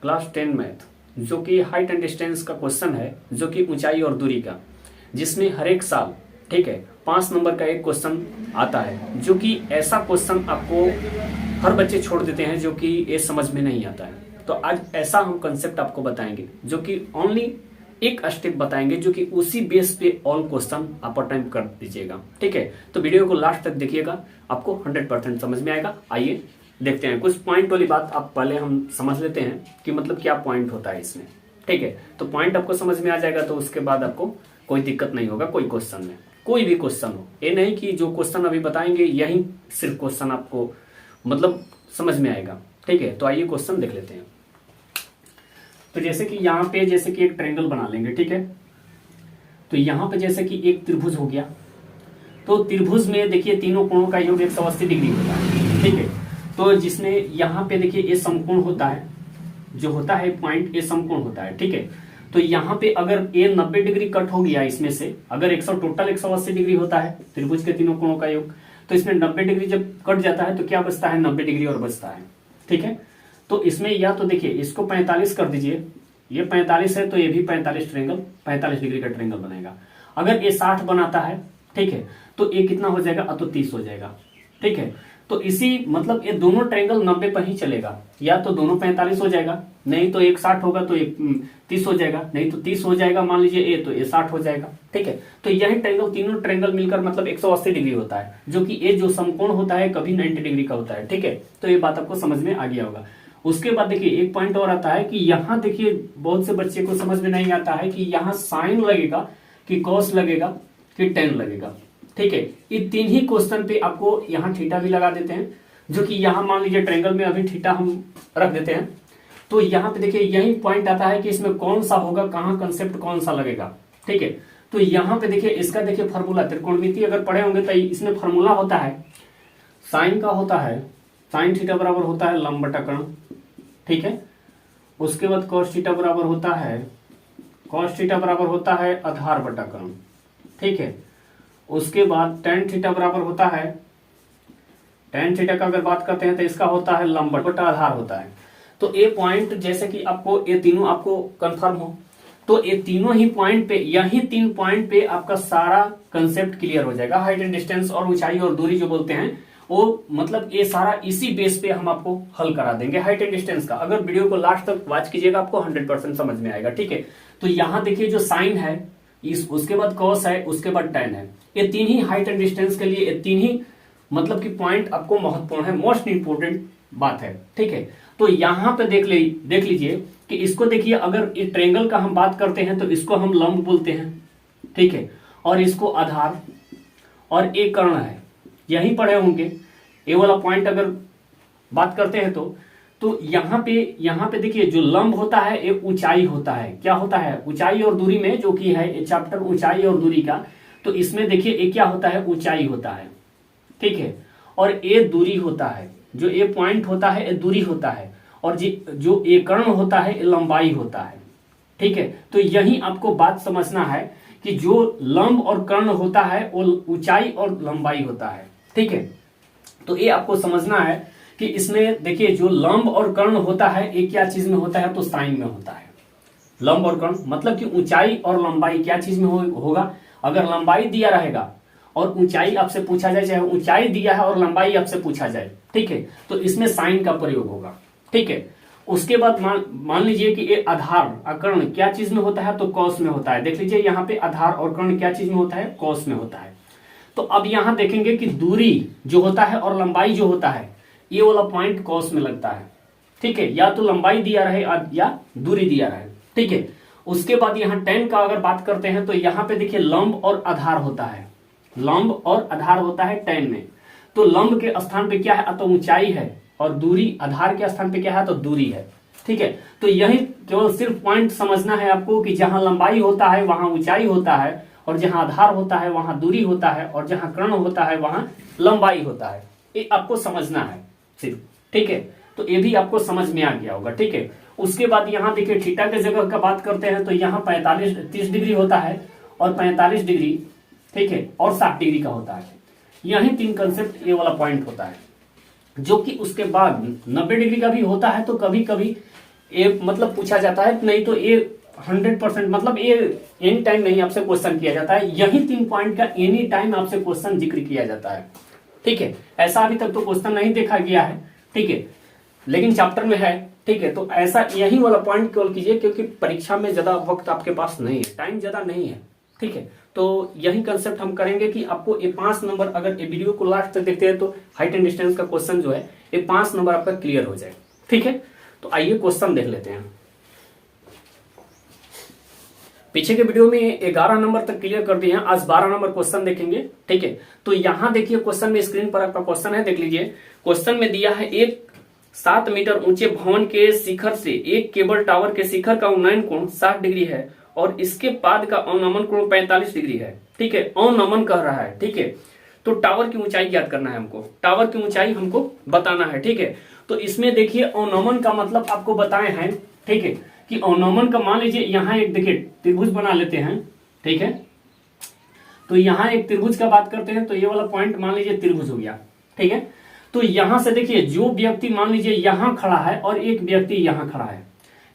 Class 10 math, जो कि height and distance का क्वेश्चन है, जो कि ऊंचाई और दूरी का, जिसमें हर एक साल, ठीक है, 5 नंबर का एक क्वेश्चन आता है, जो कि ऐसा क्वेश्चन आपको हर बच्चे छोड़ देते हैं, जो कि ये समझ में नहीं आता है। तो आज ऐसा हम कंसेप्ट आपको बताएंगे, जो कि ओनली एक स्टेप बताएंगे, जो कि उसी बेस पे ऑल क्वेश्चन आप अटेम्प्ट कर दीजिएगा। ठीक है, तो वीडियो को लास्ट तक देखिएगा, आपको 100% समझ में आएगा। आइए देखते हैं। कुछ पॉइंट वाली बात आप पहले हम समझ लेते हैं कि मतलब क्या पॉइंट होता है इसमें। ठीक है, तो पॉइंट आपको समझ में आ जाएगा, तो उसके बाद आपको कोई दिक्कत नहीं होगा कोई क्वेश्चन में, कोई भी क्वेश्चन हो। ये नहीं कि जो क्वेश्चन अभी बताएंगे यही सिर्फ क्वेश्चन आपको मतलब समझ में आएगा। ठीक है, तो आइए क्वेश्चन देख लेते हैं। तो जैसे कि यहाँ पे जैसे कि एक ट्रायंगल बना लेंगे। ठीक है, तो यहाँ पे जैसे कि एक त्रिभुज हो गया, तो त्रिभुज में देखिए तीनों कोणों का योग 180 डिग्री होता है। ठीक है, तो जिसमें यहाँ पे देखिए ये समकोण होता है, जो होता है पॉइंट, ये समकोण होता है। ठीक है, तो यहाँ पे अगर ये 90 डिग्री कट हो गया इसमें से, अगर टोटल 180 डिग्री होता है त्रिभुज के तीनों कोणों का योग, तो इसमें 90 डिग्री जब कट जाता है तो क्या बचता है, 90 डिग्री और बचता है। ठीक है, तो इसमें या तो देखिए इसको 45 कर दीजिए, ये 45 है तो ये भी 45 ट्रायंगल 45 डिग्री का ट्रायंगल बनेगा। अगर ये 60 बनाता है, ठीक है, तो ये कितना हो जाएगा, तो 30 हो जाएगा। ठीक है, तो इसी मतलब ये दोनों ट्रायंगल 90 पर ही चलेगा, या तो दोनों 45 हो जाएगा, नहीं तो एक 60 होगा तो एक 30 हो जाएगा, नहीं तो 30 हो जाएगा मान लीजिए ए, तो ये 60 हो जाएगा। ठीक है, तो यही ट्रायंगल तीनों ट्रायंगल मिलकर मतलब 180 डिग्री होता है, जो कि ये जो समकोण होता है कभी 90 डिग्री का होता है। ठीक है, तो ये बात आपको समझ में आ गया होगा। उसके बाद देखिए एक पॉइंट और आता है कि यहाँ देखिए बहुत से बच्चे को समझ में नहीं आता है कि यहाँ साइन लगेगा कि कॉस लगेगा कि टेन लगेगा। ठीक है, ये तीन ही क्वेश्चन पे आपको यहाँ थीटा भी लगा देते हैं, जो कि यहाँ मान लीजिए ट्रायंगल में अभी थीटा हम रख देते हैं, तो यहाँ पे देखिए यही पॉइंट आता है कि इसमें कौन सा होगा, कहाँ कंसेप्ट कौन सा लगेगा। ठीक है, तो यहाँ पे देखिए इसका देखिए फॉर्मूला, त्रिकोणमिति अगर पढ़े होंगे तो इसमें फॉर्मूला होता है, साइन का होता है, साइन थीटा बराबर होता है लंब बटा कर्ण। ठीक है, उसके बाद कॉस थीटा बराबर होता है, कॉस थीटा बराबर होता है आधार बटा कर्ण। ठीक है, उसके बाद टेन थीटा बराबर होता है, टेन थीटा का अगर बात करते हैं तो इसका होता है लंब बटा आधार होता है। तो ये पॉइंट जैसे कि आपको ये तीनों आपको कंफर्म हो, तो ये तीनों ही पॉइंट पे, यही 3 पॉइंट पे आपका सारा कंसेप्ट क्लियर हो जाएगा। हाइट एंड डिस्टेंस और ऊंचाई और दूरी जो बोलते हैं, वो मतलब ये सारा इसी बेस पे हम आपको हल करा देंगे हाइट एंड डिस्टेंस का। अगर वीडियो को लास्ट तक वॉच कीजिएगा आपको 100% समझ में आएगा। ठीक है, तो यहाँ देखिए जो साइन है, उसके बाद कॉस है, उसके बाद टेन है, ये तीन ही हाइट एंड डिस्टेंस के लिए, ये तीन ही मतलब कि पॉइंट आपको महत्वपूर्ण है, मोस्ट इंपोर्टेंट बात है। ठीक है, तो यहाँ पे देख लीजिए कि इसको देखिए, अगर इस ट्रायंगल का हम बात करते हैं तो इसको हम लंब बोलते हैं। ठीक है, और इसको आधार, और एक कर्ण है, यही पढ़े होंगे। ये वाला पॉइंट अगर बात करते हैं तो यहाँ पे देखिए जो लंब होता है ये ऊंचाई होता है। क्या होता है, ऊंचाई और दूरी में जो कि है ये चैप्टर ऊंचाई और दूरी का, तो इसमें देखिए ये क्या होता है, ऊंचाई होता है। ठीक है, और ये दूरी होता है, जो ये पॉइंट होता है ये दूरी होता है, और जो ये कर्ण होता है ये लंबाई होता है। ठीक है, तो यही आपको बात समझना है कि जो लंब और कर्ण होता है वो ऊंचाई और लंबाई होता है। ठीक है, तो ये आपको समझना है कि इसमें देखिए जो लंब और कर्ण होता है ये क्या चीज में होता है, तो साइन में होता है। लंब और कर्ण मतलब कि ऊंचाई और लंबाई क्या चीज में होगा, अगर लंबाई दिया रहेगा और ऊंचाई आपसे पूछा जाए, चाहे ऊंचाई दिया है और लंबाई आपसे पूछा जाए, ठीक है, तो इसमें साइन का प्रयोग होगा। ठीक है, उसके बाद मान लीजिए कि ये आधार और कर्ण क्या चीज में होता है, तो कॉस में होता है। देख लीजिए यहाँ पे आधार और कर्ण क्या चीज में होता है, कॉस में होता है। तो अब यहाँ देखेंगे कि दूरी जो होता है और लंबाई जो होता है, ये वाला पॉइंट कॉस में लगता है। ठीक है, या तो लंबाई दिया रहे या दूरी दिया रहे। ठीक है, उसके बाद यहाँ टेन का अगर बात करते हैं तो यहाँ पे देखिए लंब और आधार होता है, लंब और आधार होता है टेन में। तो लंब के स्थान पे क्या है, तो ऊंचाई है, और दूरी आधार के स्थान पे क्या है, तो दूरी है। ठीक है, तो यही केवल सिर्फ पॉइंट समझना है आपको कि जहां लंबाई होता है वहां ऊंचाई होता है, और जहां आधार होता है वहां दूरी होता है, और जहां कर्ण होता है वहां लंबाई होता है। ये आपको समझना है सिर्फ। ठीक है, तो ये भी आपको समझ में आ गया होगा। ठीक है, उसके बाद यहाँ देखिए थीटा के जगह का बात करते हैं तो यहाँ 30 डिग्री होता है, और 45 डिग्री, ठीक है, और 60 डिग्री का होता है। यही 3 कंसेप्ट ये वाला पॉइंट होता है, जो कि उसके बाद 90 डिग्री का भी होता है, तो कभी कभी ये मतलब पूछा जाता है, नहीं तो ये 100% मतलब ये एनी टाइम नहीं आपसे क्वेश्चन किया जाता है। यही 3 पॉइंट का एनी टाइम आपसे क्वेश्चन जिक्र किया जाता है, ठीक है। ऐसा अभी तक तो क्वेश्चन नहीं देखा गया है, ठीक है, लेकिन चैप्टर में है, ठीक है। तो ऐसा यही वाला पॉइंट केवल कीजिए, क्योंकि परीक्षा में ज्यादा वक्त आपके पास नहीं है, टाइम ज्यादा नहीं है, ठीक है। तो यही कंसेप्ट हम करेंगे कि आपको ये 5 नंबर, अगर ये वीडियो को लास्ट तक देखते हैं तो हाइट एंड डिस्टेंस का क्वेश्चन जो है ये 5 नंबर आपका क्लियर हो जाए, ठीक है। तो आइए क्वेश्चन देख लेते हैं। पीछे के वीडियो में 11 नंबर तक क्लियर कर दिए हैं, आज 12 नंबर क्वेश्चन देखेंगे, ठीक है। तो यहां देखिए क्वेश्चन में, स्क्रीन पर आपका क्वेश्चन है, देख लीजिए। क्वेश्चन में दिया है एक 7 मीटर ऊंचे भवन के शिखर से एक केबल टावर के शिखर का उन्नयन कोण 60 डिग्री है और इसके पाद का अवनमन कोण 45 डिग्री है, ठीक है। अवनमन कह रहा है, ठीक है। तो टावर की ऊंचाई ज्ञात करना है हमको, टावर की ऊंचाई हमको बताना है, ठीक है। तो इसमें देखिए अवनमन का मतलब आपको बताए हैं, ठीक है, कि अवनमन का मान लीजिए यहाँ एक देखिए त्रिभुज बना लेते हैं, ठीक है। तो यहाँ एक त्रिभुज का बात करते हैं, तो ये वाला पॉइंट मान लीजिए त्रिभुज हो गया, ठीक है। तो यहां से देखिए जो व्यक्ति मान लीजिए यहां खड़ा है और एक व्यक्ति यहां खड़ा है,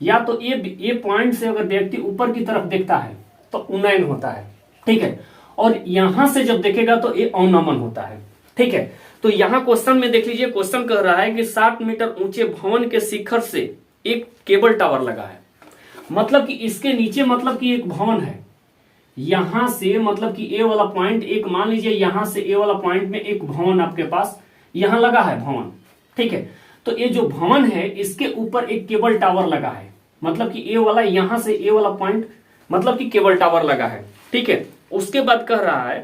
या तो ये पॉइंट से अगर व्यक्ति ऊपर की तरफ देखता है तो उन्नयन होता है, ठीक है। और यहां से जब देखेगा तो ये अवनमन होता है, ठीक है। तो यहां क्वेश्चन में देख लीजिए, क्वेश्चन कह रहा है कि 60 मीटर ऊंचे भवन के शिखर से एक केबल टावर लगा है, मतलब कि इसके नीचे मतलब कि एक भवन है, यहां से मतलब कि ए वाला पॉइंट, एक मान लीजिए यहां से ए वाला पॉइंट में एक भवन आपके पास यहां लगा है भवन, ठीक है। तो ये जो भवन है इसके ऊपर एक केबल टावर लगा है, मतलब कि ए वाला यहां से ए वाला पॉइंट मतलब कि केबल टावर लगा है, ठीक है। उसके बाद कह रहा है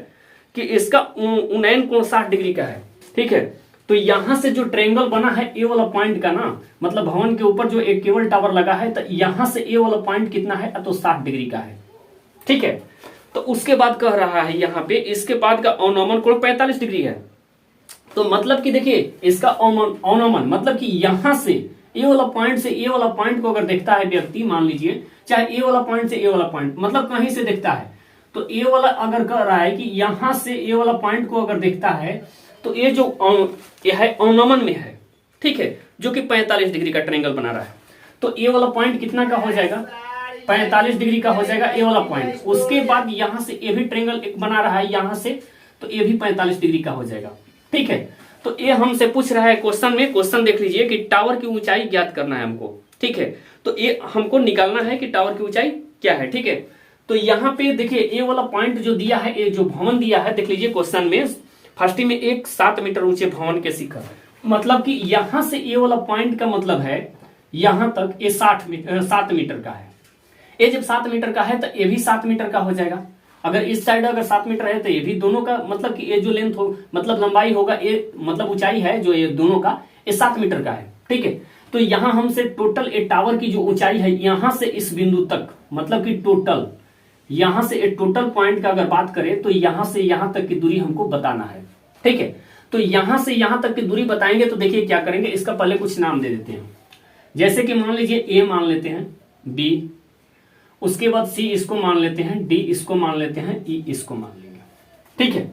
कि इसका उन्नयन कोण 60 डिग्री का है, ठीक है। तो यहां से जो ट्रायंगल बना है ए वाला पॉइंट का ना, मतलब भवन के ऊपर जो एक केबल टावर लगा है, तो यहां से ए वाला पॉइंट कितना है, तो 60 डिग्री का है, ठीक है। तो उसके बाद कह रहा है यहाँ पे इसके बाद का अवनमन कोण 45 डिग्री है। तो मतलब कि देखिए इसका अवनमन मतलब कि यहां से ए वाला पॉइंट से ए वाला पॉइंट को अगर देखता है व्यक्ति, मान लीजिए चाहे ए वाला पॉइंट से ए वाला पॉइंट, मतलब कहीं से देखता है, तो ए वाला अगर कह रहा है कि यहां से ए वाला पॉइंट को अगर देखता है तो ये जो ये है अवनमन में है, ठीक है, जो कि 45 डिग्री का ट्रायंगल बना रहा है। तो ए वाला पॉइंट कितना का हो जाएगा, 45 डिग्री का हो जाएगा ए वाला पॉइंट। उसके बाद यहां से ये भी ट्रायंगल एक बना रहा है यहां से, तो ये भी 45 डिग्री का हो जाएगा, ठीक है। तो ये हमसे पूछ रहा है क्वेश्चन में, क्वेश्चन देख लीजिए कि टावर की ऊंचाई ज्ञात करना है हमको, ठीक है। तो ये हमको निकालना है कि टावर की ऊंचाई क्या है, ठीक है। तो यहाँ पे देखिए ये वाला पॉइंट जो दिया है, ये जो भवन दिया है, देख लीजिए क्वेश्चन में फर्स्ट में एक 7 मीटर ऊंचे भवन के शिखर, मतलब कि यहां से ये वाला पॉइंट का मतलब है यहां तक ये 7 मीटर का है। ये जब 7 मीटर का है तो ये भी 7 मीटर का हो जाएगा। अगर इस साइड अगर 7 मीटर है तो ये भी दोनों का मतलब कि ये जो लेंथ हो मतलब लंबाई होगा, ये मतलब ऊंचाई है जो ये दोनों का, ये 7 मीटर का है, ठीक है। तो यहां हमसे टोटल ये टावर की जो ऊंचाई है यहां से इस बिंदु तक, मतलब कि टोटल यहां से ये टोटल पॉइंट का अगर बात करें तो यहां से यहां तक की दूरी हमको बताना है, ठीक है। तो यहां से यहां तक की दूरी बताएंगे तो देखिए क्या करेंगे, इसका पहले कुछ नाम दे देते हैं, जैसे कि मान लीजिए ए मान लेते हैं, बी, उसके बाद सी इसको मान लेते हैं, डी इसको मान लेते हैं, ई इसको मान लेंगे, ठीक है।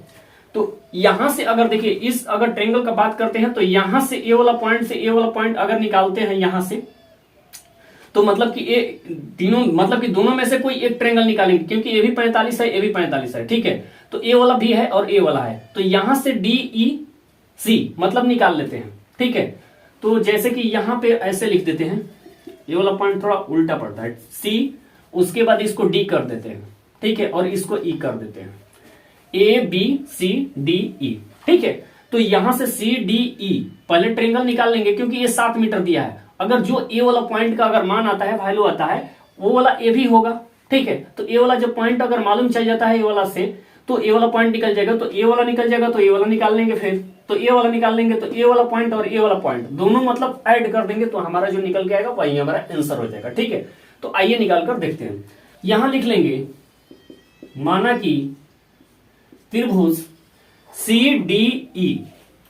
तो यहां से अगर देखिए इस अगर ट्रायंगल का बात करते हैं तो यहां से ए वाला पॉइंट से ए वाला पॉइंट अगर निकालते हैं यहां से, तो मतलब कि ये तीनों मतलब कि दोनों में से कोई एक ट्रायंगल निकालेंगे, क्योंकि ये भी 45 है, ये भी 45 है, ठीक है। तो ए वाला भी है और ए वाला है, तो यहां से डी ई सी मतलब निकाल लेते हैं, ठीक है। तो जैसे कि यहां पे ऐसे लिख देते हैं, ये वाला पॉइंट थोड़ा उल्टा पड़ता है, सी, उसके बाद इसको डी कर देते हैं, ठीक है, और इसको ई कर देते हैं, A B C D E, ठीक है। तो यहां से सी डी ई पहले ट्रायंगल निकाल लेंगे, क्योंकि ये 7 मीटर दिया है। अगर जो ए वाला पॉइंट का अगर मान आता है, वैल्यू आता है, वो वाला ए भी होगा, ठीक है। तो ए वाला जब पॉइंट अगर मालूम चल जाता है ए वाला से, तो ए वाला पॉइंट निकल जाएगा, तो ए वाला निकल जाएगा, तो ए वाला निकाल लेंगे, फिर तो ए वाला निकाल लेंगे, तो ए वाला पॉइंट और ए वाला पॉइंट दोनों मतलब ऐड कर देंगे, तो हमारा जो निकल के आएगा वही हमारा आंसर हो जाएगा, ठीक है। तो आइए निकाल कर देखते हैं। यहां लिख लेंगे, माना कि त्रिभुज सी डी ई,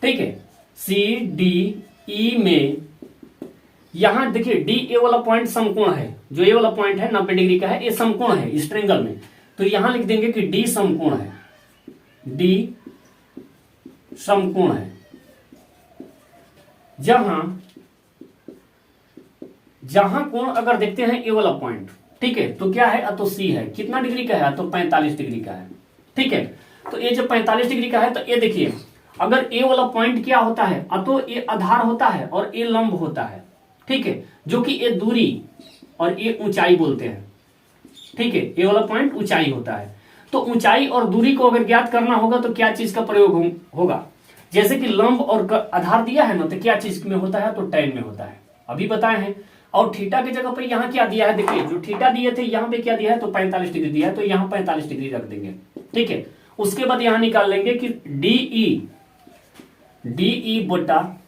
ठीक है, सी डी ई में यहां देखिए डी ए वाला पॉइंट समकोण है, जो ए वाला पॉइंट है 90 डिग्री का है, ये समकोण है इस ट्रायंगल में। तो यहां लिख देंगे कि डी समकोण है, डी समकोण है, जहां कोण अगर देखते हैं ए वाला पॉइंट, ठीक है, तो क्या है, तो सी है, कितना डिग्री का है, तो 45 डिग्री का है, ठीक है। तो ये जब 45 डिग्री का है तो ये देखिए, अगर ए वाला पॉइंट क्या होता है, तो ये आधार होता है और ये लंब होता है, ठीक है, जो कि ये दूरी और ये ऊंचाई बोलते हैं, ठीक है। ये वाला पॉइंट ऊंचाई होता है। तो ऊंचाई और दूरी को अगर ज्ञात करना होगा तो क्या चीज का प्रयोग होगा, जैसे कि लंब और आधार दिया है ना, तो क्या चीज में होता है, तो tan में होता है, अभी बताए हैं। और थीटा की जगह पर यहाँ क्या दिया है, देखिए जो थीटा दिए थे यहाँ पे क्या दिया है, तो 45 डिग्री दिया है, तो यहाँ 45 डिग्री रख देंगे, ठीक है। उसके बाद यहां निकाल लेंगे कि डीई बटा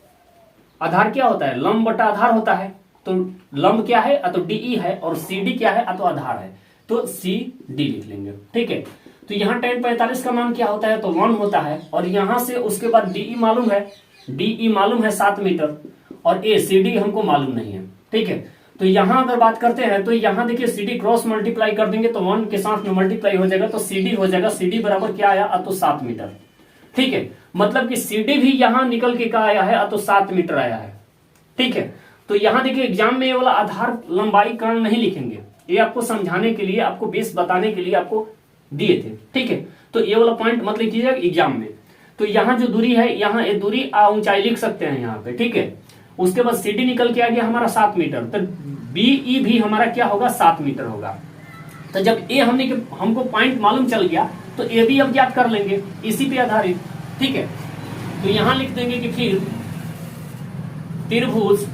आधार क्या होता है, लंब बटा आधार होता है, तो लंब क्या है, तो डीई है, और सीडी क्या है, तो आधार है, तो सी डी लिख लेंगे, ठीक है। तो यहाँ tan 45 का मान क्या होता है, तो 1 होता है, और यहां से उसके बाद डीई मालूम है, डीई मालूम है 7 मीटर, और ए सी डी हमको मालूम नहीं है, ठीक है। तो यहां अगर बात करते हैं तो यहां देखिए सी डी क्रॉस मल्टीप्लाई कर देंगे तो 1 के साथ में मल्टीप्लाई हो जाएगा, तो सी डी हो जाएगा, सी डी बराबर क्या आया, तो 7 मीटर, ठीक है। मतलब कि सी डी भी यहां निकल के क्या आया है, तो 7 मीटर आया है, ठीक है। तो यहां देखिए एग्जाम में ये वाला आधार लंबाई कर्ण नहीं लिखेंगे, ये आपको समझाने के लिए, आपको बेस बताने के लिए आपको दिए थे, ठीक है। तो ये वाला पॉइंट मत लिखिएगा एग्जाम में। तो यहाँ जो दूरी है, यहाँ ये दूरी ऊंचाई लिख सकते हैं यहाँ पे, ठीक है। उसके बाद सी डी निकल के आ गया हमारा 7 मीटर, तो बीई भी हमारा क्या होगा, 7 मीटर होगा। तो जब ए हमको पॉइंट मालूम चल गया तो ए बी अब ज्ञात कर लेंगे इसी पे आधारित, ठीक है। तो यहां लिख देंगे कि फिर त्रिभुज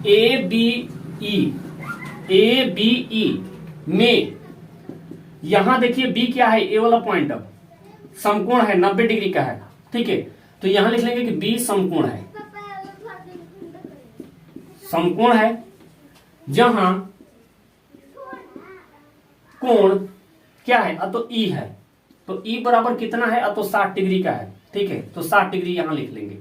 ए बी ई में, यहां देखिए बी क्या है, ए वाला पॉइंट अब समकोण है, 90 डिग्री का है, ठीक है। तो यहां लिख लेंगे कि बी समकोण है, समकोण है, जहां कोण क्या है, तो ई है, तो ई बराबर कितना है, तो 60 डिग्री का है, ठीक है। तो 60 डिग्री यहां लिख लेंगे,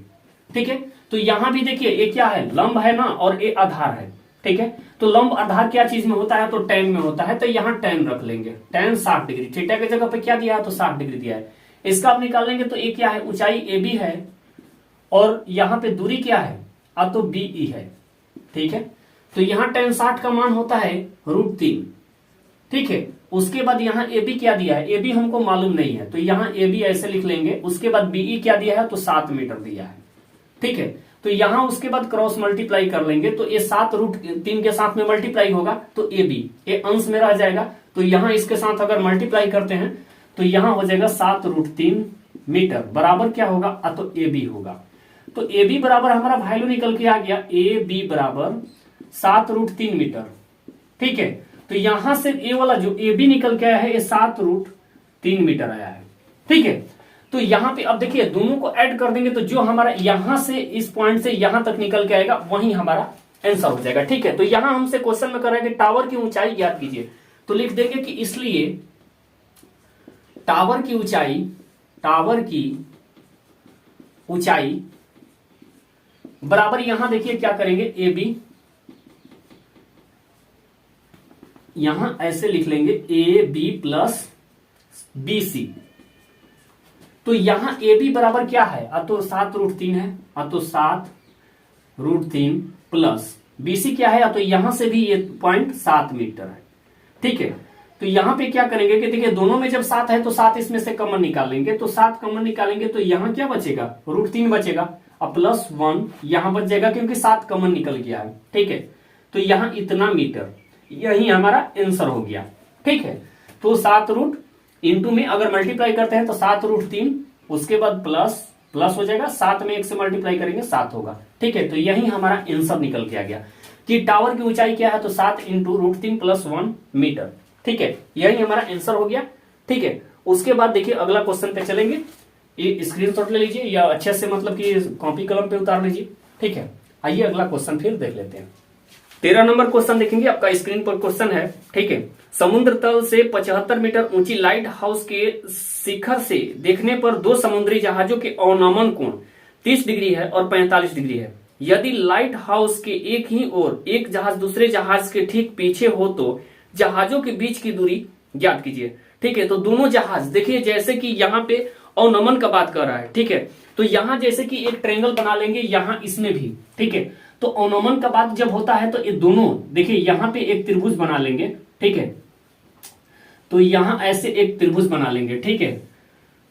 ठीक है। तो यहां भी देखिए ये क्या है, लंब है ना, और ये आधार है, ठीक है। तो लंब आधार क्या चीज में होता है, तो tan में होता है, तो यहां tan रख लेंगे, tan 60 डिग्री, थीटा की जगह पे क्या दिया है, तो 60 डिग्री दिया है। इसका आप निकाल लेंगे तो ये क्या है, ऊंचाई ए बी है, और यहां पे दूरी क्या है, तो बीई है, ठीक है। तो यहाँ tan 60 का मान होता है √3, ठीक है। उसके बाद यहाँ ए बी क्या दिया है, ए बी हमको मालूम नहीं है, तो यहाँ ए बी ऐसे लिख लेंगे। उसके बाद बीई क्या दिया है, तो 7 मीटर दिया है, ठीक है। तो यहां उसके बाद क्रॉस मल्टीप्लाई कर लेंगे, तो ये 7 √3 के साथ में मल्टीप्लाई होगा, तो ए बी ये अंश में रह जाएगा। तो यहां इसके साथ अगर मल्टीप्लाई करते हैं तो यहां हो जाएगा 7 √3 मीटर बराबर क्या होगा, तो ए बी होगा। तो ए बी बराबर हमारा वैल्यू निकल के आ गया, ए बी बराबर 7 √3 मीटर, ठीक है। तो यहां से ए वाला जो ए बी निकल के आया है, ये 7 √3 मीटर आया है, ठीक है। तो यहां पे अब देखिए दोनों को ऐड कर देंगे, तो जो हमारा यहां से इस पॉइंट से यहां तक निकल के आएगा वही हमारा आंसर हो जाएगा, ठीक है। तो यहां हमसे क्वेश्चन में कर रहे हैं कि टावर की ऊंचाई ज्ञात कीजिए, तो लिख देंगे कि इसलिए टावर की ऊंचाई बराबर, यहां देखिए क्या करेंगे, ए बी यहां ऐसे लिख लेंगे, A B plus B C. तो यहां ए बी बराबर क्या है, तो 7 √3 है, तो 7 √3 प्लस बी सी क्या है, तो यहां से भी ये पॉइंट 7 मीटर है, ठीक है। तो यहां पे क्या करेंगे कि देखिए दोनों में जब 7 है तो 7 इसमें से कॉमन निकालेंगे, तो 7 कॉमन निकालेंगे तो यहां क्या बचेगा, √3 बचेगा, और प्लस 1 यहां बच जाएगा क्योंकि 7 कॉमन निकल गया है, ठीक है। तो यहां इतना मीटर, यही हमारा आंसर हो गया, ठीक है। तो 7 रूट इंटू में अगर मल्टीप्लाई करते हैं तो 7 √3, उसके बाद प्लस हो जाएगा, 7 में 1 से मल्टीप्लाई करेंगे 7 होगा, ठीक है। तो यही हमारा आंसर निकल के आ गया कि टावर की ऊंचाई क्या है, तो 7 × √3 + 1 मीटर, ठीक है। यही हमारा आंसर हो गया, ठीक है। उसके बाद देखिए अगला क्वेश्चन पे चलेंगे, ये स्क्रीनशॉट ले लीजिए या अच्छे से मतलब कि कॉपी कलम पे उतार लीजिए, ठीक है। आइए अगला क्वेश्चन फिर देख लेते हैं। 13 नंबर क्वेश्चन देखेंगे, आपका स्क्रीन पर क्वेश्चन है, ठीक है। समुद्र तल से 75 मीटर ऊंची लाइट हाउस के शिखर से देखने पर 2 समुद्री जहाजों के अवनमन कोण 30 डिग्री है और 45 डिग्री है। यदि लाइट हाउस के एक ही ओर एक जहाज दूसरे जहाज के ठीक पीछे हो तो जहाजों के बीच की दूरी ज्ञात कीजिए, ठीक है। तो दोनों जहाज देखिए, जैसे कि यहाँ पे अवनमन का बात कर रहा है, ठीक है। तो यहां जैसे कि एक ट्रायंगल बना लेंगे, यहां इसमें भी, ठीक है। तो अवनमन का बात जब होता है तो ये दोनों देखिए यहां पे एक त्रिभुज बना लेंगे, ठीक है। तो यहां ऐसे एक त्रिभुज बना लेंगे, ठीक है,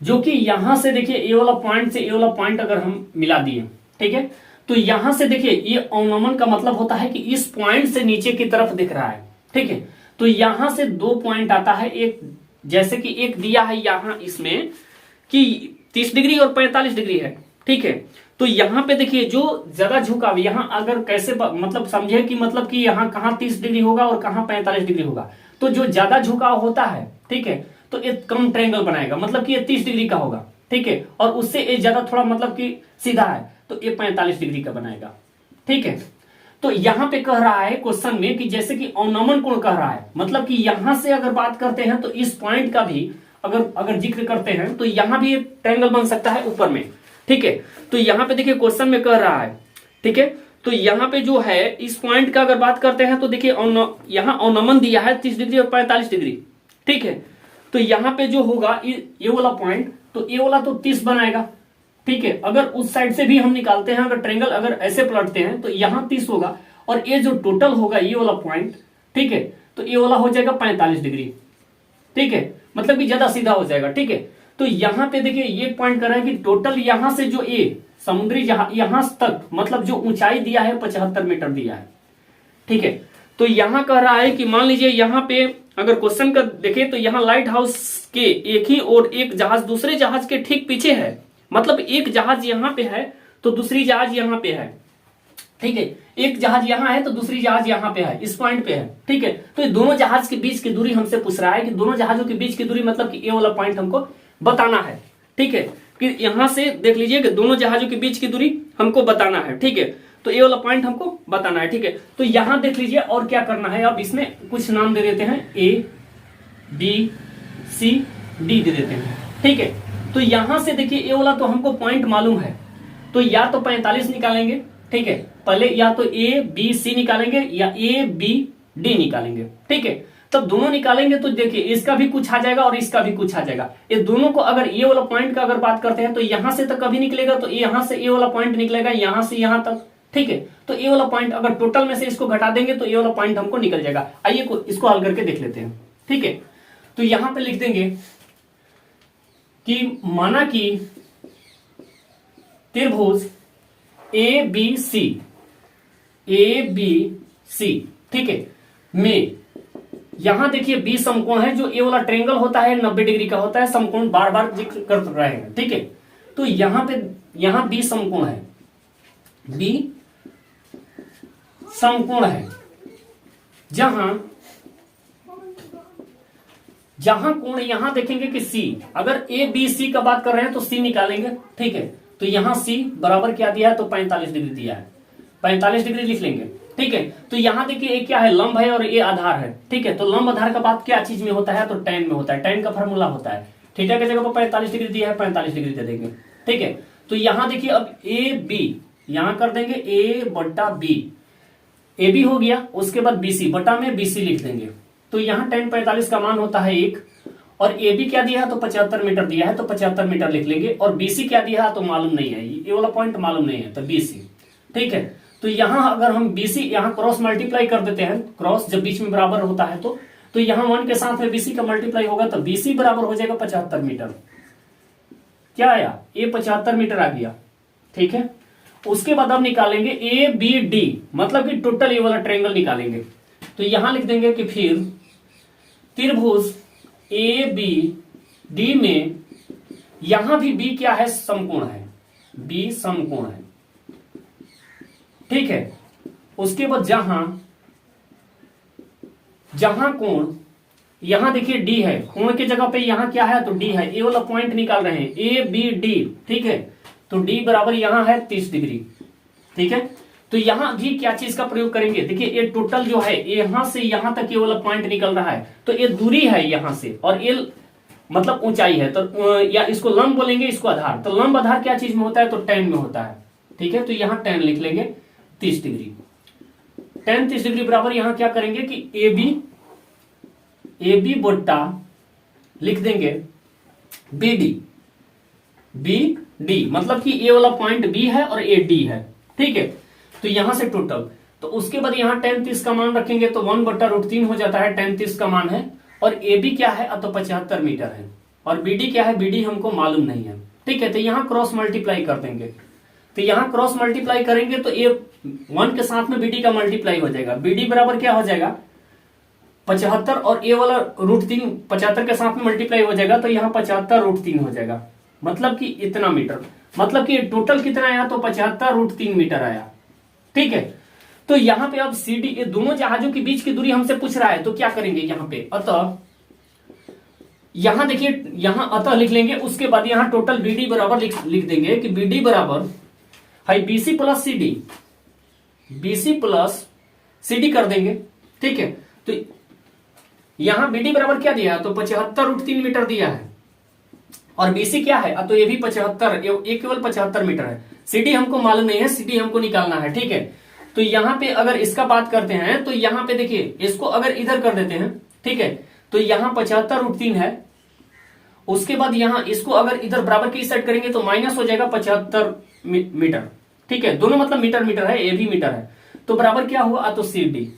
जो कि यहां से देखिए ए वाला पॉइंट से ए वाला पॉइंट अगर हम मिला दिए, ठीक है, तो यहां से देखिए ये अवनमन का मतलब होता है कि इस पॉइंट से नीचे की तरफ दिख रहा है, ठीक है। तो यहां से दो पॉइंट आता है, एक जैसे कि एक दिया है यहां इसमें कि 30 डिग्री और 45 डिग्री है, ठीक है। तो यहां पे देखिए जो ज्यादा झुकाव यहां अगर कैसे मतलब समझे कि मतलब कि यहां कहां 30 डिग्री होगा और कहां 45 डिग्री होगा, तो जो ज्यादा झुकाव होता है, ठीक है, तो ये कम ट्रायंगल बनाएगा, मतलब कि ये 30 डिग्री का होगा, ठीक है, और उससे ये ज्यादा थोड़ा मतलब कि सीधा है तो ये 45 डिग्री का बनाएगा, ठीक है। तो यहां पे कह रहा है क्वेश्चन में कि जैसे कि अवनमन कोण कह रहा है, मतलब कि यहां से अगर बात करते हैं तो इस पॉइंट का भी अगर जिक्र करते हैं तो यहां भी एक ट्रायंगल बन सकता है ऊपर में, ठीक है। तो यहां पे देखिए क्वेश्चन में कह रहा है, ठीक है, तो यहां पे जो है इस पॉइंट का अगर बात करते हैं तो देखिए यहां अवनमन दिया है 30 डिग्री और 45 डिग्री, ठीक है। तो यहां पे जो होगा ये वाला पॉइंट, तो ये वाला तो 30 बनाएगा, ठीक है। अगर उस साइड से भी हम निकालते हैं, अगर ट्रायंगल अगर ऐसे पलटते हैं तो यहां 30 होगा और ये जो टोटल होगा ये वाला पॉइंट, ठीक है, तो ये वाला हो जाएगा 45 डिग्री, ठीक है, मतलब कि ज्यादा सीधा हो जाएगा, ठीक है। तो यहां पे देखिए ये पॉइंट कर रहा है कि टोटल यहां से जो ये समुद्री यहां तक मतलब जो ऊंचाई दिया है 75 मीटर दिया है, ठीक है। तो यहां कह रहा है कि मान लीजिए यहां पे अगर क्वेश्चन का देखें तो यहां लाइट हाउस के एक ही और एक जहाज दूसरे जहाज के ठीक पीछे है, मतलब एक जहाज यहां पे है तो दूसरी जहाज यहां पे है, ठीक है, एक जहाज यहां है तो दूसरी जहाज यहां पे है, इस पॉइंट पे है, ठीक है। तो ये दोनों जहाज के बीच की दूरी हमसे पूछ रहा है कि दोनों जहाजों के बीच की दूरी मतलब कि ये वाला पॉइंट हमको बताना है, ठीक है, कि यहां से देख लीजिए कि दोनों जहाजों के बीच की दूरी हमको बताना है, ठीक है। तो ये वाला पॉइंट हमको बताना है, ठीक है। तो यहां देख लीजिए और क्या करना है, अब इसमें कुछ नाम दे देते हैं, ए बी सी डी दे देते हैं, ठीक है। तो यहां से देखिए ये वाला तो हमको पॉइंट मालूम है, तो या तो 45 निकालेंगे, ठीक है, पहले या तो ए बी सी निकालेंगे या ए बी डी निकालेंगे, ठीक है। तब दोनों निकालेंगे तो देखिए इसका भी कुछ आ जाएगा और इसका भी कुछ आ जाएगा। ये दोनों को अगर ये वाला पॉइंट का अगर बात करते हैं तो यहां से तक कभी निकलेगा, तो यहां से ये वाला पॉइंट निकलेगा यहां से यहां तक, ठीक है। तो ये वाला पॉइंट अगर टोटल में से इसको घटा देंगे तो ये वाला पॉइंट हमको निकल जाएगा। आइए इसको हल करके देख लेते हैं, ठीक है। तो यहां पे लिख देंगे कि माना कि त्रिभुज ए बी सी, ठीक है, में यहां देखिए बी समकोण है, जो ए वाला ट्रायंगल होता है 90 डिग्री का होता है, समकोण बार बार जिक्र कर रहे हैं, ठीक है। तो यहां बी समकोण है, बी समकोण है, जहां कोण यहां देखेंगे कि सी, अगर ए बी सी का बात कर रहे हैं तो सी निकालेंगे, ठीक है। तो यहां सी बराबर क्या दिया है, तो 45 डिग्री दिया है, 45 डिग्री लिख लेंगे, ठीक है। तो यहां देखिए ये क्या है, लंब है और ये आधार है, ठीक है। तो लंब आधार का बात क्या चीज में होता है, तो tan में होता है, tan का फॉर्मूला होता है, थीटा की जगह पर 45 डिग्री दिया है, 45 डिग्री दे देंगे, ठीक है। तो यहां देखिए अब ए बी यहां कर देंगे ए बटा बी, ए बी हो गया, उसके बाद बीसी बटा में बीसी लिख देंगे। तो यहां tan 45 का मान होता है 1, और ए बी क्या दिया है, तो 75 मीटर दिया है, तो 75 मीटर लिख लेंगे, और बीसी क्या दिया है तो मालूम नहीं है, ये वाला पॉइंट मालूम नहीं है, तो बीसी, ठीक है। तो यहां अगर हम बीसी यहां क्रॉस मल्टीप्लाई कर देते हैं, क्रॉस जब बीच में बराबर होता है तो यहां 1 के साथ में बीसी का मल्टीप्लाई होगा, तो बीसी बराबर हो जाएगा 75 मीटर, क्या आया, ये 75 मीटर आ गया, ठीक है। उसके बाद हम निकालेंगे ए बी डी, मतलब कि टोटल ये वाला ट्रायंगल निकालेंगे। तो यहां लिख देंगे कि फिर त्रिभुज ए बी डी में यहां भी बी क्या है, समकोण है, बी समकोण है, ठीक है। उसके बाद जहां कोण यहां देखिए डी है, कोण की जगह पे यहां क्या है, तो डी है, ए वाला पॉइंट निकाल रहे हैं, ए बी डी, ठीक है। तो डी बराबर यहां है 30 डिग्री, ठीक है। तो यहां भी क्या चीज का प्रयोग करेंगे, देखिए ये टोटल जो है यहां से यहां तक ये वाला पॉइंट निकल रहा है, तो ये दूरी है यहां से, और ये मतलब ऊंचाई है, तो या इसको लंब बोलेंगे, इसको आधार। तो लंब आधार क्या चीज में होता है, तो tan में होता है, ठीक है। तो यहां tan लिख लेंगे 30 डिग्री, tan 30 डिग्री बराबर यहां क्या करेंगे कि ए बी बट्टा लिख देंगे बी डी, मतलब कि ए वाला पॉइंट बी है और ए डी है, ठीक है। तो तो यहां से टोटल, तो उसके बाद यहाँ tan 30 का मान रखेंगे तो 1/√3 हो जाता है, tan 30 का मान है। और ए बी क्या है, तो 75 मीटर है। और बी डी क्या है, बी डी हमको मालूम नहीं है, ठीक है। तो यहाँ क्रॉस मल्टीप्लाई कर देंगे, तो यहाँ क्रॉस मल्टीप्लाई करेंगे तो ए 1 के साथ में बी डी का मल्टीप्लाई हो जाएगा। बी डी बराबर क्या हो जाएगा 75, और ए वाला √3 75 के साथ में मल्टीप्लाई हो जाएगा, तो यहाँ 75√3 हो जाएगा, मतलब कि इतना मीटर, मतलब कि टोटल कितना आया, तो 75√3 मीटर आया, ठीक है। तो यहाँ पे अब सी डी, दोनों जहाजों के बीच की दूरी हमसे पूछ रहा है, तो क्या करेंगे यहाँ पे, अतः यहाँ देखिए, यहाँ अतः लिख लेंगे, उसके बाद यहाँ टोटल बी डी बराबर लिख देंगे कि बी डी बराबर है BC plus C D, BC plus C D कर देंगे, ठीक है। तो यहाँ बी डी बराबर क्या दिया है, तो 75√3 मीटर दिया है, और बीसी क्या है, तो ये भी 75, ये केवल 75 मीटर है। सीडी हमको मालूम नहीं है, सीडी हमको निकालना है, ठीक है। तो यहाँ पे अगर इसका बात करते हैं, तो यहाँ पे देखिए, इसको अगर इधर कर देते हैं, ठीक है, तो यहाँ 75√3 है। उसके बाद यहाँ इसको अगर इधर बराबर की साइड करेंगे तो माइनस हो जाएगा 75 मीटर, ठीक है। दोनों मतलब मीटर मीटर है, ये भी मीटर है, तो बराबर क्या हुआ, तो सी डी,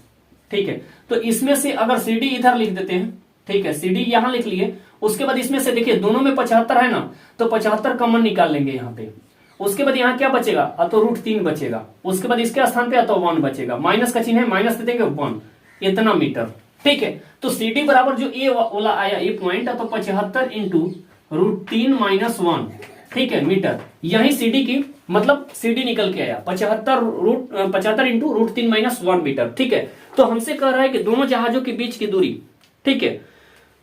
ठीक है। तो इसमें से अगर सी डी इधर लिख देते हैं, ठीक है, सी डी यहां लिख लिए। उसके बाद इसमें से देखिए दोनों में 75 है ना, तो 75 कॉमन निकाल लेंगे यहाँ पे। उसके बाद यहाँ क्या बचेगा, तो √3 बचेगा। उसके बाद इसके स्थान पे तो 1 बचेगा, माइनस का चिन्ह है, माइनस दे देंगे 1, इतना मीटर, ठीक है। तो सी डी बराबर जो ए वाला आया ये पॉइंट, तो 75 इंटू √3 माइनस 1, ठीक है, मीटर। यही सी डी की मतलब सी डी निकल के आया 75 इंटू √3 माइनस 1 मीटर, ठीक है। तो हमसे कह रहा है कि दोनों जहाजों के बीच की दूरी, ठीक है,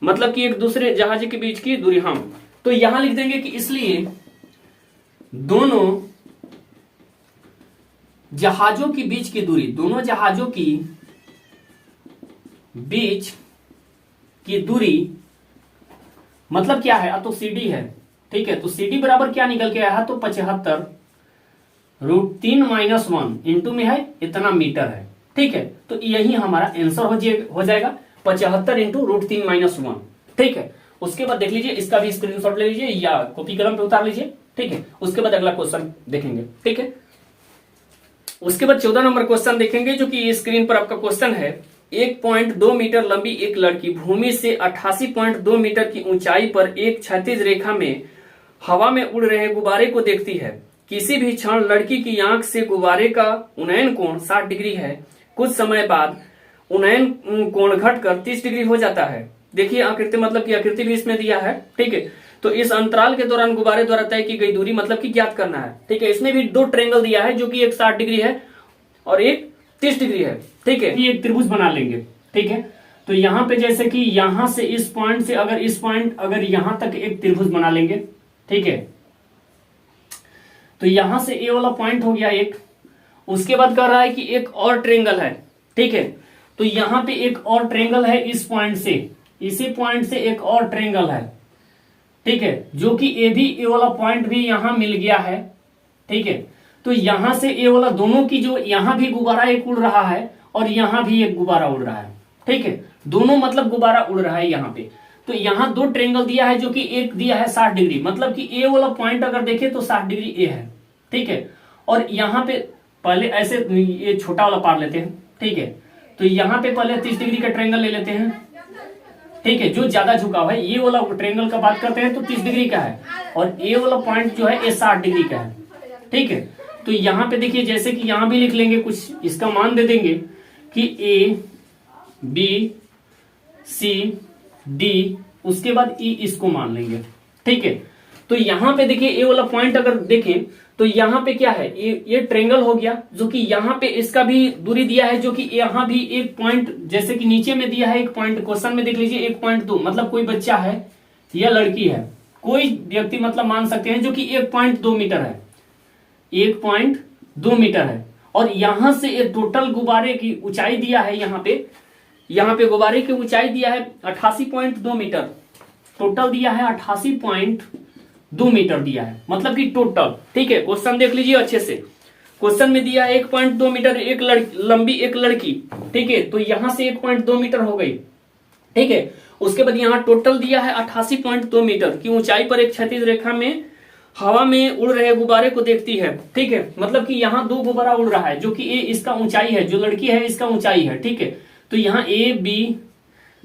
मतलब कि एक दूसरे जहाज के बीच की दूरी, हम तो यहां लिख देंगे कि इसलिए दोनों जहाजों के बीच की दूरी, दोनों जहाजों की बीच की दूरी मतलब क्या है, तो सीडी है, ठीक है। तो सीडी बराबर क्या निकल के आया, तो 75√3 माइनस 1 इंटू में है इतना मीटर है, ठीक है। तो यही हमारा आंसर हो जाएगा 75 इंटू √3 माइनस 1, ठीक है। उसके बाद देख लीजिए, इसका भी स्क्रीनशॉट ले लीजिए या कॉपी कलम पे उतार लीजिए, ठीक है। उसके बाद अगला क्वेश्चन देखेंगे, ठीक है। उसके बाद 14 नंबर क्वेश्चन देखेंगे, जो कि स्क्रीन पर आपका क्वेश्चन है। 1.2 मीटर लंबी एक लड़की भूमि से 88.2 मीटर की ऊंचाई पर एक क्षैतिज रेखा में हवा में उड़ रहे गुब्बारे को देखती है। किसी भी क्षण लड़की की आंख से गुब्बारे का उन्नयन कोण 60 डिग्री है। कुछ समय बाद उन्नयन कोण घटकर 30 डिग्री हो जाता है। देखिए आकृति, मतलब कि आकृति भी इसमें दिया है, ठीक है। तो इस अंतराल के दौरान गुब्बारे द्वारा तय की गई दूरी मतलब कि ज्ञात करना है, ठीक है। इसमें भी 2 ट्रायंगल दिया है, जो कि एक 60 डिग्री है और एक 30 डिग्री है, ठीक है। ये एक त्रिभुज बना लेंगे, ठीक है। तो यहाँ पे जैसे कि यहां से इस पॉइंट से अगर इस पॉइंट अगर यहां तक एक त्रिभुज बना लेंगे, ठीक है। तो यहां से ए वाला पॉइंट हो गया एक। उसके बाद कह रहा है कि एक और ट्रायंगल है, ठीक है। तो यहां पे एक और ट्रायंगल है, इस पॉइंट से, इसी पॉइंट से एक और ट्रायंगल है, ठीक है, जो कि ए वाला पॉइंट भी यहां मिल गया है, ठीक है। तो यहां से ए वाला दोनों की जो यहां भी गुब्बारा एक उड़ रहा है और यहां भी एक गुब्बारा उड़ रहा है, ठीक है। दोनों मतलब गुब्बारा उड़ रहा है यहाँ पे। तो यहाँ 2 ट्रायंगल दिया है, जो कि एक दिया है 60 डिग्री, मतलब कि ए वाला पॉइंट अगर देखें तो 60 डिग्री ए है, ठीक है। और यहाँ पे पहले ऐसे ये छोटा वाला पार लेते हैं, ठीक है। तो यहाँ पे पहले 30 डिग्री का ट्रायंगल ले लेते हैं, ठीक है, जो ज्यादा झुकाव है। ये वाला ट्रायंगल का बात करते हैं तो 30 डिग्री का है, और ए वाला पॉइंट जो है ये 60 डिग्री का है, ठीक है। तो यहाँ पे देखिए, जैसे कि यहाँ भी लिख लेंगे, कुछ इसका मान दे देंगे कि ए बी सी डी, उसके बाद ई, इसको मान लेंगे, ठीक है। तो यहाँ पे देखिए ए वाला पॉइंट अगर देखें तो यहाँ पे क्या है, ये ट्रायंगल हो गया, जो कि यहाँ पे इसका भी दूरी दिया है, जो कि यहाँ भी एक पॉइंट, जैसे कि नीचे में दिया है एक पॉइंट, क्वेश्चन में देख लीजिए 1.2, मतलब कोई बच्चा है या लड़की है, कोई व्यक्ति मतलब मान सकते हैं, जो कि 1.2 मीटर है, 1.2 मीटर है। और यहां से ये टोटल गुब्बारे की ऊंचाई दिया है, यहाँ पे गुब्बारे की ऊंचाई दिया है 88.2 मीटर, टोटल दिया है 88.2 मीटर दिया है, मतलब कि टोटल, ठीक है। क्वेश्चन देख लीजिए अच्छे से, क्वेश्चन में दिया है 1.2 मीटर एक लंबी एक लड़की, ठीक है। तो यहां से 1.2 मीटर हो गई, ठीक है। उसके बाद यहाँ टोटल दिया है 88.2 मीटर की ऊंचाई पर एक क्षैतिज रेखा में हवा में उड़ रहे गुब्बारे को देखती है, ठीक है, मतलब कि यहाँ दो गुब्बारा उड़ रहा है, जो कि ए इसका ऊंचाई है, जो लड़की है इसका ऊंचाई है, ठीक है। तो यहाँ ए बी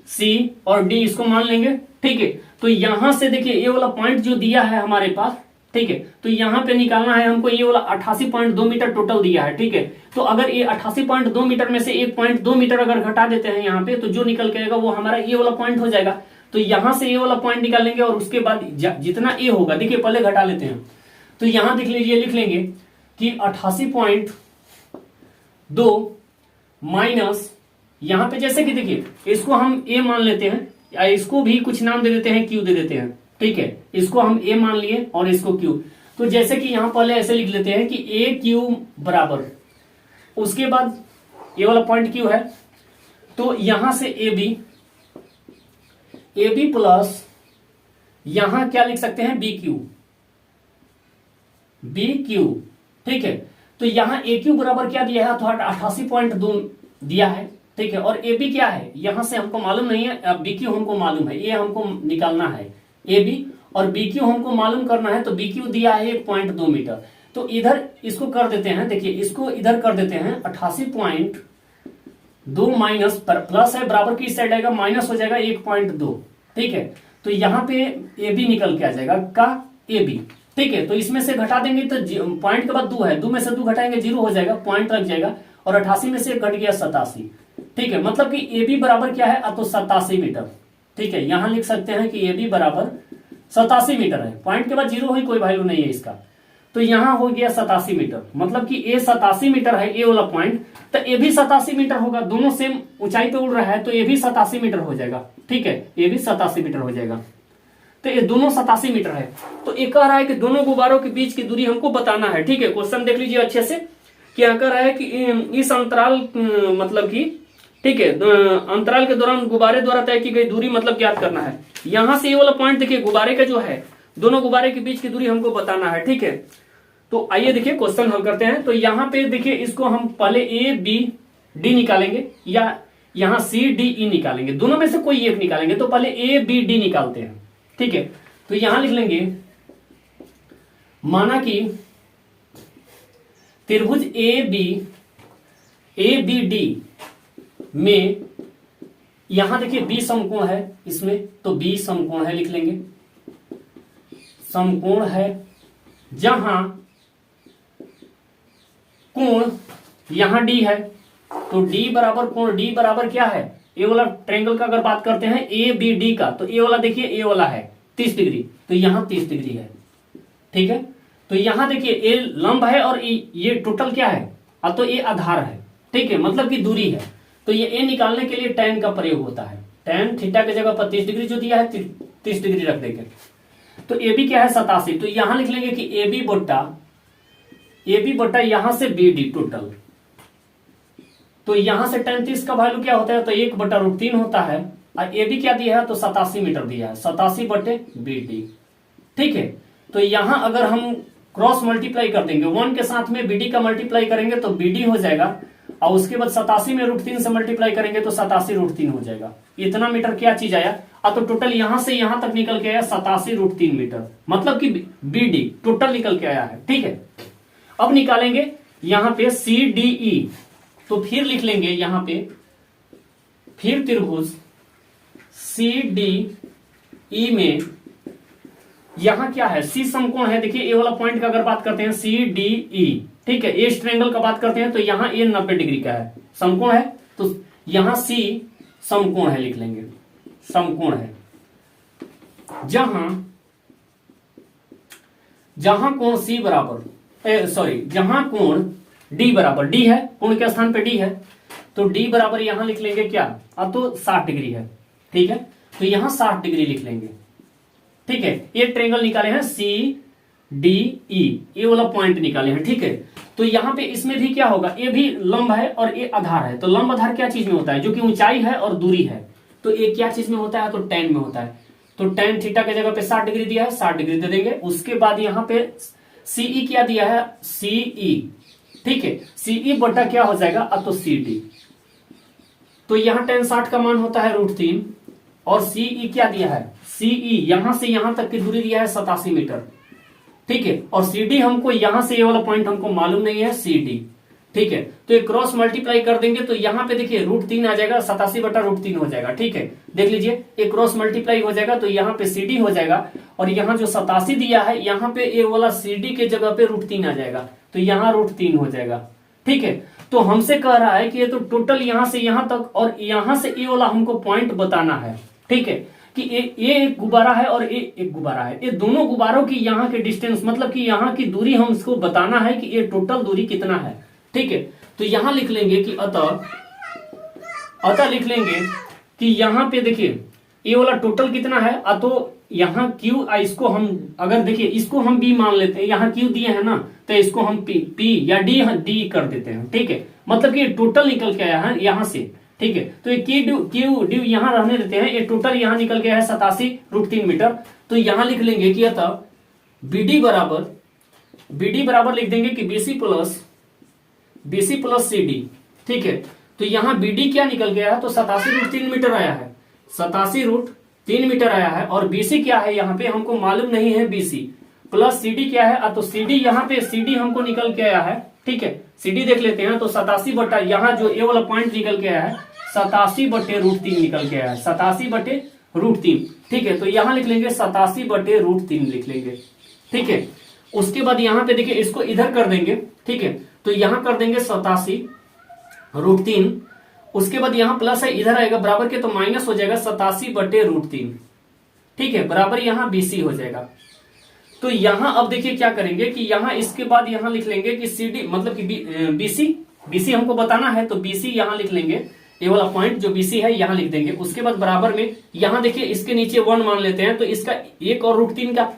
सी और डी इसको मान लेंगे, ठीक है। तो यहां से देखिए ये वाला पॉइंट जो दिया है हमारे पास, ठीक है, तो यहाँ पे निकालना है हमको, ये वाला 88.2 मीटर टोटल दिया है, ठीक है। तो अगर ये 88.2 मीटर में से 1.2 मीटर अगर घटा देते हैं यहाँ पे, तो जो निकल के आएगा वो हमारा ये वाला पॉइंट हो जाएगा। तो यहां से ये वाला पॉइंट निकालेंगे और उसके बाद जितना ए होगा, देखिए पहले घटा लेते हैं, तो यहां देख लीजिए, लिख लेंगे कि 88.2 माइनस, यहां पे जैसे कि देखिए इसको हम ए मान लेते हैं, या इसको भी कुछ नाम दे देते हैं, क्यू दे देते हैं, ठीक है। इसको हम ए मान लिए और इसको क्यू। तो जैसे कि यहां पहले ऐसे लिख लेते हैं कि ए क्यू बराबर, उसके बाद ये वाला पॉइंट क्यू है, तो यहां से ए बी प्लस यहां क्या लिख सकते हैं, बी क्यू, ठीक है। तो यहां ए क्यू बराबर क्या दिया है, तो 88.2 दिया है, ठीक है। और ए बी क्या है, यहां से हमको मालूम नहीं है, बी क्यू हमको मालूम है, ये हमको निकालना है ए बी, और बी क्यू हमको मालूम करना है। तो बी क्यू दिया है 1.2 मीटर, तो इधर इसको कर देते हैं, देखिए इसको इधर कर देते हैं, 88.2 माइनस प्लस है, बराबर की साइड आएगा, माइनस हो जाएगा 1.2, ठीक है। तो यहाँ पे ए बी निकल के आ जाएगा का ए बी, ठीक है। तो इसमें से घटा देंगे तो पॉइंट के बाद 2 है, 2 में से 2 घटाएंगे 0 हो जाएगा, पॉइंट लग जाएगा, और 88 में से घट गया 87, ठीक है। मतलब कि ए बी बराबर क्या है, तो 87 मीटर, ठीक है। यहां लिख सकते हैं कि ए बी बराबर 87 मीटर है, पॉइंट के बाद 0 ही कोई वैल्यू नहीं है इसका, तो यहां हो गया 87 मीटर, मतलब कि ए 87 मीटर है ए वाला पॉइंट, तो ए भी 87 मीटर होगा, दोनों सेम ऊंचाई पे उड़ रहा है, तो ए भी 87 मीटर हो जाएगा, ठीक है, ए भी 87 मीटर हो जाएगा। तो ये दोनों 87 मीटर है। तो ये कह रहा है कि दोनों गुब्बारों के बीच की दूरी हमको बताना है, ठीक है। क्वेश्चन देख लीजिए अच्छे से, क्या कह रहा है कि इस अंतराल मतलब कि, ठीक है, अंतराल के दौरान गुब्बारे द्वारा तय की गई दूरी मतलब ज्ञात करना है। यहां से ये वाला पॉइंट देखिए, गुब्बारे का जो है, दोनों गुब्बारे के बीच की दूरी हमको बताना है, ठीक है। तो आइए देखिए क्वेश्चन हल करते हैं। तो यहाँ पे देखिए इसको हम पहले ए बी डी निकालेंगे, या यहाँ सी डी ई निकालेंगे, दोनों में से कोई एक निकालेंगे। तो पहले ए बी डी निकालते हैं, ठीक है। तो यहां लिख लेंगे, माना कि त्रिभुज ए बी डी में, यहां देखिए बी समकोण है इसमें, तो बी समकोण है, लिख लेंगे समकोण है, जहां कोण यहां डी है, तो डी बराबर कोण डी बराबर क्या है, ए वाला ट्रायंगल का अगर बात करते हैं ए बी डी का, तो ए वाला देखिए ए वाला है 30 डिग्री, तो यहां 30 डिग्री है, ठीक है। तो यहां देखिए ए लंब है और ये टोटल क्या है, तो ये आधार है, ठीक है, मतलब कि दूरी है। तो ये ए निकालने के लिए tan का प्रयोग होता है, tan थीटा की जगह पर 30 डिग्री जो दिया है 30 डिग्री रख देंगे। तो ए बी क्या है 87, तो यहां लिख लेंगे कि ए बी बट्टा यहां से बी डी टोटल, तो यहां से tan 30 का वैल्यू क्या होता है, तो 1/√3 होता है, और ए बी क्या दिया है, तो 87 मीटर दिया है, 87/BD, ठीक है। तो यहां अगर हम क्रॉस मल्टीप्लाई कर देंगे, 1 के साथ में BD का मल्टीप्लाई करेंगे तो BD हो जाएगा, और उसके बाद 87 में √3 से मल्टीप्लाई करेंगे तो 87√3 हो जाएगा। इतना मीटर क्या चीज आया, तो टोटल यहां से यहां तक निकल के आया 87√3 मीटर, मतलब कि BD टोटल निकल के आया है, ठीक है। अब निकालेंगे यहां पे CDE, तो फिर लिख लेंगे यहां पे, फिर त्रिभुज CDE में यहां क्या है, C समकोण है, देखिए ए वाला पॉइंट का अगर बात करते हैं CDE, ठीक है, इस ट्रायंगल का बात करते हैं, तो यहां ए 90 डिग्री का है, समकोण है, तो यहां C समकोण है, लिख लेंगे समकोण है, जहां कोण C बराबर, जहां कोण D बराबर, D है, कोण के स्थान पे D है, तो D बराबर यहां लिख लेंगे क्या, तो 60 डिग्री है, ठीक है। तो यहां 60 डिग्री लिख लेंगे, ठीक है। ये ट्रायंगल निकाले हैं CDE, ये वाला पॉइंट निकाले हैं, ठीक है। तो यहां पे इसमें भी क्या होगा, ये भी लंब है और ये आधार है, तो लंब आधार क्या चीज में होता है, जो कि ऊंचाई है और दूरी है, तो ये क्या चीज में होता है, तो tan में होता है। तो tan थीटा की जगह पे 60 डिग्री दिया है, 60 डिग्री दे देंगे। उसके बाद यहाँ पे CE क्या दिया है, CE, ठीक है, CE बटा क्या हो जाएगा, तो CD, तो यहां tan 60 का मान होता है √3, और CE क्या दिया है, CE यहां से यहां तक की दूरी दिया है 87 मीटर, ठीक है, और सी डी हमको यहां से ये वाला पॉइंट हमको मालूम नहीं है सी डी, ठीक है। तो ये क्रॉस मल्टीप्लाई कर देंगे तो यहाँ पे देखिए √3 आ जाएगा, 87/√3 हो जाएगा, ठीक है। देख लीजिए ये क्रॉस मल्टीप्लाई हो जाएगा तो यहाँ पे सी डी हो जाएगा, और यहाँ जो 87 दिया है यहाँ पे ये वाला सी डी के जगह पे √3 आ जाएगा, तो यहाँ √3 हो जाएगा, ठीक है। तो हमसे कह रहा है कि ये तो टोटल यहाँ से यहाँ तक और यहाँ से ये वाला हमको पॉइंट बताना है, ठीक है, कि ये एक गुब्बारा है और ये एक गुब्बारा है, ये दोनों गुब्बारों की यहाँ के डिस्टेंस मतलब कि यहाँ की दूरी हमको बताना है कि ये टोटल दूरी कितना है, ठीक है। तो यहां लिख लेंगे कि अतः लिख लेंगे कि यहां पे देखिए ये वाला टोटल कितना है, तो यहाँ Q, इसको हम अगर देखिए इसको हम B मान लेते हैं, यहाँ Q दिए हैं ना, तो इसको हम P या D कर देते हैं, ठीक है। मतलब कि टोटल निकल के आया है यहाँ से, ठीक है। तो ये Q यहाँ रहने देते हैं, ये टोटल यहाँ निकल के आया है 87√3 मीटर। तो यहाँ लिख लेंगे कि अतः BD बराबर लिख देंगे कि BC प्लस CD, ठीक है। तो यहाँ BD क्या निकल गया है, तो 87√3 मीटर आया है, 87√3 मीटर आया है, और BC क्या है यहाँ पे हमको मालूम नहीं है, BC प्लस CD क्या है, तो CD यहाँ पे CD हमको निकल के आया है, ठीक है। CD देख लेते हैं, तो 87 बटा यहाँ जो ये वाला पॉइंट निकल के आया है 87/√3 निकल के आया है, 87/√3, ठीक है। तो यहाँ लिख लेंगे 87/√3 लिख लेंगे, ठीक है। उसके बाद यहाँ पे देखिए इसको इधर कर देंगे, ठीक है। तो यहां कर देंगे 87√3, उसके बाद यहां प्लस है इधर आएगा बराबर के, तो माइनस हो जाएगा 87/√3, ठीक है, बराबर यहां BC हो जाएगा। तो यहां अब देखिए क्या करेंगे कि यहां इसके बाद यहां लिख लेंगे कि CD मतलब कि BC हमको बताना है, तो BC यहां लिख लेंगे, ये वाला पॉइंट जो BC है यहां लिख देंगे। उसके बाद बराबर में यहां देखिए इसके नीचे 1 मान लेते हैं, तो इसका 1 और √3 का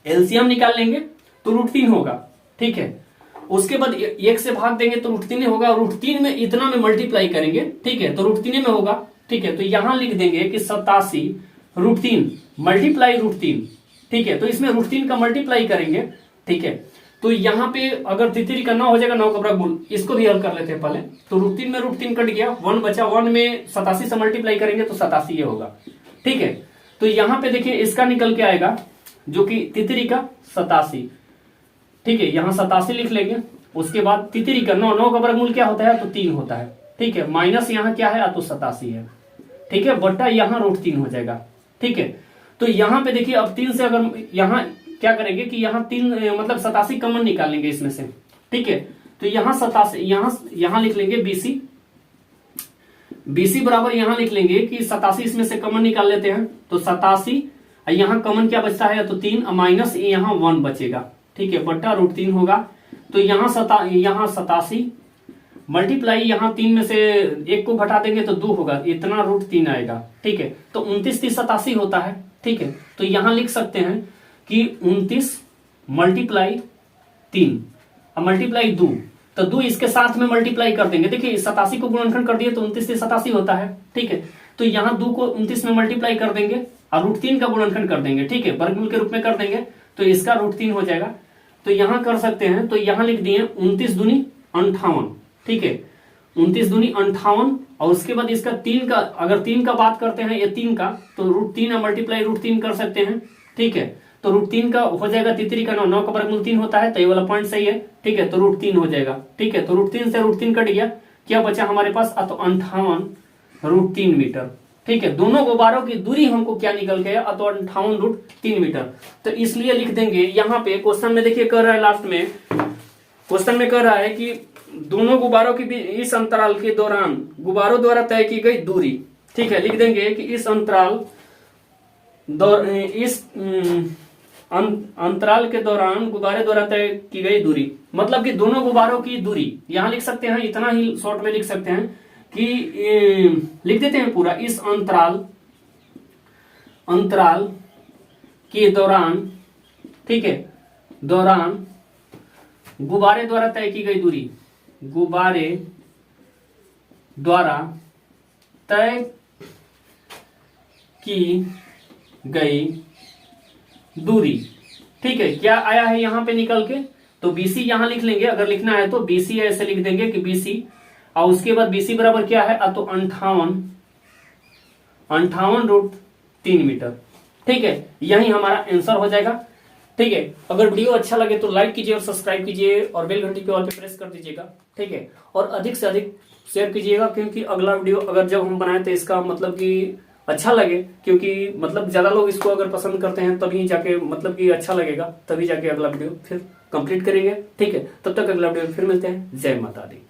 एलसीएम निकाल लेंगे तो √3 होगा, ठीक है। उसके बाद 1 से भाग देंगे तो √3 होगा, √3 में इतना में मल्टीप्लाई करेंगे, ठीक है, तो √3 में होगा, ठीक है। तो यहां लिख देंगे कि 87√3 मल्टीप्लाई √3, ठीक है। तो इसमें √3 का मल्टीप्लाई करेंगे, ठीक है। तो यहाँ पे अगर तितरी का 9 हो जाएगा, 9 का बराबर, इसको भी हल कर लेते हैं पहले। तो √3 में √3 कट गया, 1 बचा, 1 में 87 से मल्टीप्लाई करेंगे तो 87 ये होगा, ठीक है। तो यहाँ पे देखिए इसका निकल के आएगा जो कि तितरी का 87, ठीक है, यहां 87 लिख लेंगे। उसके बाद तितरी का 9 का वर्गमूल क्या होता है, तो 3 होता है, ठीक है, माइनस यहाँ क्या है, तो 87 है, ठीक है, बट्टा यहाँ √3 हो जाएगा, ठीक है। तो यहाँ पे देखिए अब 3 से अगर यहाँ क्या करेंगे कि यहाँ 3 मतलब 87 कॉमन निकाल लेंगे इसमें से, ठीक है। तो यहाँ 87 यहाँ लिख लेंगे BC बराबर यहाँ लिख लेंगे कि 87 इसमें से कॉमन निकाल लेते हैं, तो 87 यहाँ कॉमन क्या बचता है, तो 3 माइनस यहाँ 1 बचेगा, ठीक है, बट्टा √3 होगा। तो यहाँ 87 मल्टीप्लाई यहाँ 3 में से 1 को घटा देंगे तो 2 होगा, इतना √3 आएगा, ठीक है। तो 29 30 87 होता है, ठीक है। तो यहाँ लिख सकते हैं कि 29 मल्टीप्लाई 3 अब मल्टीप्लाई 2, तो 2 इसके साथ में मल्टीप्लाई कर देंगे, देखिए 87 को गुणनखंड कर दिए तो 29 से 87 होता है, ठीक है। तो यहाँ 2 को 29 में मल्टीप्लाई कर देंगे और √3 का गुणनखंड कर देंगे, ठीक है, वर्गमूल के रूप में कर देंगे, तो इसका √3 हो जाएगा। तो यहां कर सकते हैं, तो यहां लिख दिए 29 दूनी 58, ठीक है, 29 दूनी 58, और उसके बाद इसका 3 का अगर 3 का बात करते हैं, ये 3 का, तो √3 मल्टीप्लाई √3 कर सकते हैं, ठीक है। तो √3 का हो जाएगा तितरी का 9 का वर्गमूल 3 होता है, तो ये वाला पॉइंट सही है, ठीक है। तो √3 हो जाएगा, ठीक है। तो √3 से √3 कट गया, क्या बचा हमारे पास, तो 58√3 मीटर, ठीक है। दोनों गुब्बारों की दूरी हमको क्या निकल गया, तो 58√3 मीटर। तो इसलिए लिख देंगे यहाँ पे क्वेश्चन में, देखिए कर रहा है लास्ट में, क्वेश्चन में कर रहा है कि दोनों गुब्बारों की इस अंतराल के दौरान गुब्बारों द्वारा तय की गई दूरी, ठीक है, लिख देंगे कि इस अंतराल के दौरान गुब्बारे द्वारा तय की गई दूरी, मतलब कि दोनों गुब्बारों की दूरी, यहां लिख सकते हैं, इतना ही शॉर्ट में लिख सकते हैं कि लिख देते हैं पूरा, इस अंतराल के दौरान, ठीक है, दौरान गुब्बारे द्वारा तय की गई दूरी, गुब्बारे द्वारा तय की गई दूरी, ठीक है। क्या आया है यहां पे निकल के, तो BC यहां लिख लेंगे, अगर लिखना है तो BC ऐसे लिख देंगे कि BC, और उसके बाद BC बराबर क्या है, तो 58√3 मीटर, ठीक है। यही हमारा आंसर हो जाएगा, ठीक है। अगर वीडियो अच्छा लगे तो लाइक कीजिए और सब्सक्राइब कीजिए और बेल घंटी के ऑल पे प्रेस कर दीजिएगा, ठीक है। और अधिक से अधिक शेयर कीजिएगा, क्योंकि अगला वीडियो अगर जब हम बनाए तो इसका मतलब कि अच्छा लगे, क्योंकि मतलब ज्यादा लोग इसको अगर पसंद करते हैं तभी जाके मतलब कि अच्छा लगेगा, तभी जाके अगला वीडियो फिर कंप्लीट करेंगे, ठीक है। तब तक अगला वीडियो फिर मिलते हैं। जय माता दी।